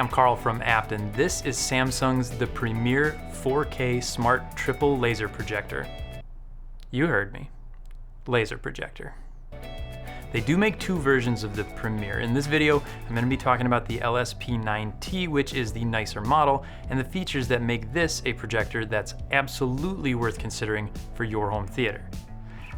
I'm Carl from Apt, and this is Samsung's the Premier 4K Smart Triple Laser Projector. You heard me. Laser projector. They do make two versions of the Premier. In this video, I'm going to be talking about the LSP9T, which is the nicer model, and the features that make this a projector that's absolutely worth considering for your home theater.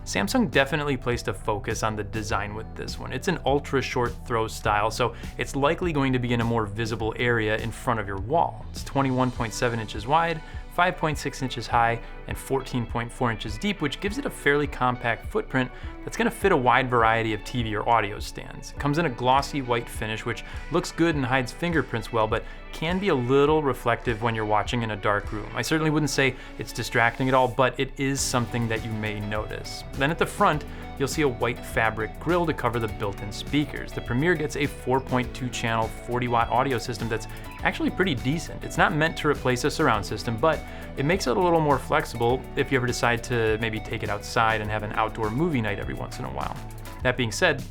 Samsung definitely placed a focus on the design with this one. It's an ultra short throw style, so it's likely going to be in a more visible area in front of your wall. It's 21.7 inches wide, 5.6 inches high, and 14.4 inches deep, which gives it a fairly compact footprint that's going to fit a wide variety of TV or audio stands. It comes in a glossy white finish, which looks good and hides fingerprints well, but can be a little reflective when you're watching in a dark room. I certainly wouldn't say it's distracting at all, but it is something that you may notice. Then at the front, you'll see a white fabric grille to cover the built-in speakers. The Premier gets a 4.2 channel 40-watt audio system that's actually pretty decent. It's not meant to replace a surround system, but it makes it a little more flexible if you ever decide to maybe take it outside and have an outdoor movie night every once in a while. That being said,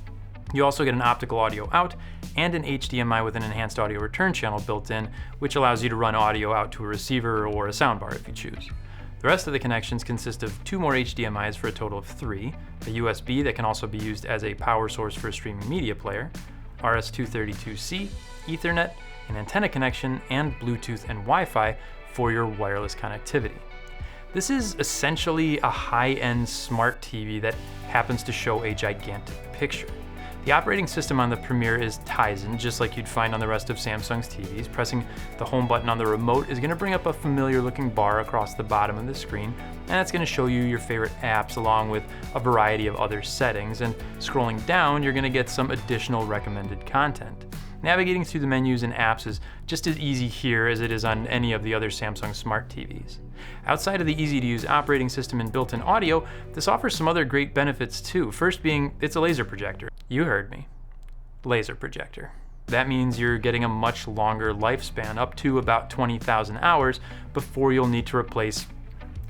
you also get an optical audio out and an HDMI with an enhanced audio return channel built in, which allows you to run audio out to a receiver or a soundbar if you choose. The rest of the connections consist of two more HDMIs for a total of three, a USB that can also be used as a power source for a streaming media player, RS-232C, Ethernet, an antenna connection, and Bluetooth and Wi-Fi for your wireless connectivity. This is essentially a high-end smart TV that happens to show a gigantic picture. The operating system on the Premier is Tizen, just like you'd find on the rest of Samsung's TVs. Pressing the home button on the remote is going to bring up a familiar looking bar across the bottom of the screen, and that's going to show you your favorite apps along with a variety of other settings, and scrolling down you're going to get some additional recommended content. Navigating through the menus and apps is just as easy here as it is on any of the other Samsung smart TVs. Outside of the easy-to-use operating system and built-in audio, this offers some other great benefits too. First being, it's a laser projector. You heard me. Laser projector. That means you're getting a much longer lifespan, up to about 20,000 hours, before you'll need to replace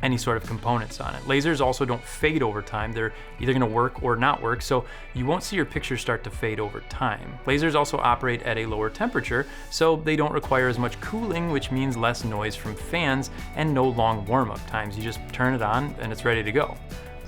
any sort of components on it. Lasers also don't fade over time. They're either going to work or not work, so you won't see your picture start to fade over time. Lasers also operate at a lower temperature, so they don't require as much cooling, which means less noise from fans and no long warm-up times. You just turn it on and it's ready to go.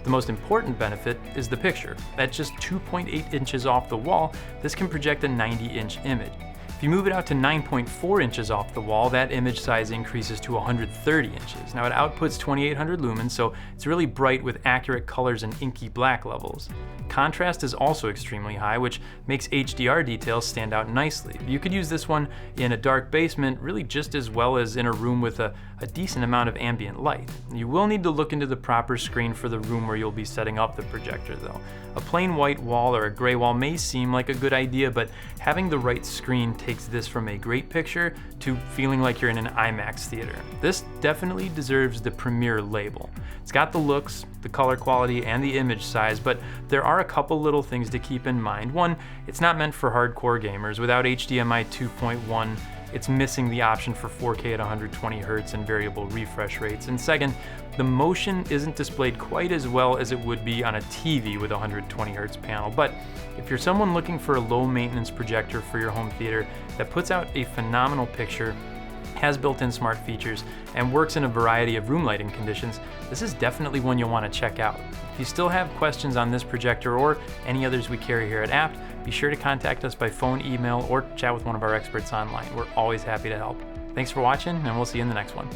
The most important benefit is the picture. At just 2.8 inches off the wall, this can project a 90-inch image. If you move it out to 9.4 inches off the wall, that image size increases to 130 inches. Now it outputs 2800 lumens, so it's really bright with accurate colors and inky black levels. Contrast is also extremely high, which makes HDR details stand out nicely. You could use this one in a dark basement really just as well as in a room with a decent amount of ambient light. You will need to look into the proper screen for the room where you'll be setting up the projector though. A plain white wall or a gray wall may seem like a good idea, but having the right screen takes this from a great picture to feeling like you're in an IMAX theater. This definitely deserves the Premier label. It's got the looks, the color quality, and the image size, but there are a couple little things to keep in mind. One, it's not meant for hardcore gamers. Without HDMI 2.1, it's missing the option for 4K at 120 Hz and variable refresh rates. And second, the motion isn't displayed quite as well as it would be on a TV with a 120 Hz panel. But if you're someone looking for a low maintenance projector for your home theater that puts out a phenomenal picture, has built-in smart features, and works in a variety of room lighting conditions, this is definitely one you'll want to check out. If you still have questions on this projector or any others we carry here at Apt, be sure to contact us by phone, email, or chat with one of our experts online. We're always happy to help. Thanks for watching, and we'll see you in the next one.